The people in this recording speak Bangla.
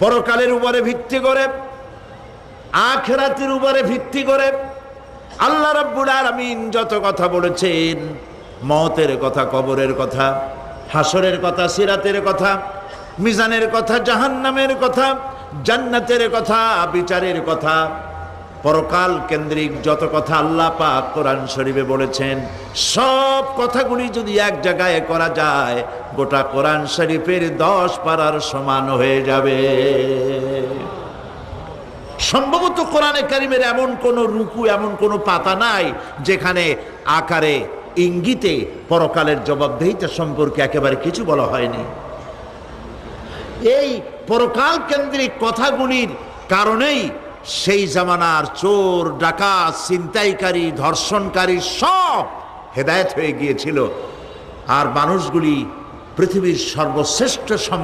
পরকালের উপরে ভিত্তি করে, আখিরাতের উপরে ভিত্তি করে আল্লাহ রাব্বুল আলামিন যত কথা বলেছেন, মওতের কথা, কবরের কথা, হাসরের কথা, সিরাতের কথা, মিজানের কথা, জাহান্নামের কথা, জান্নাতের কথা, বিচারের কথা, পরকাল কেন্দ্রিক যত কথা আল্লাহ পাক কোরআন শরীফে বলেছেন, সব কথাগুলি যদি এক জায়গায় করা যায়, গোটা কোরআন শরীফের 10 পারার সমান হয়ে যাবে। সম্ভবত কোরআনে কারিমের এমন কোন রুকু, এমন কোন পাতা নাই যেখানে আকারে ইঙ্গিতে পরকালের জবাবদিহিতা সম্পর্কে একেবারে কিছু বলা হয়নি। এই পরকাল কেন্দ্রিক কথাগুলির কারণেই সেই জামানার চোর, ডাকাত, ছিনতাইকারী, ধর্ষণকারী সব হেদায়েত হয়ে গিয়েছিল। আর মানুষগুলি পৃথিবীর সর্বশ্রেষ্ঠ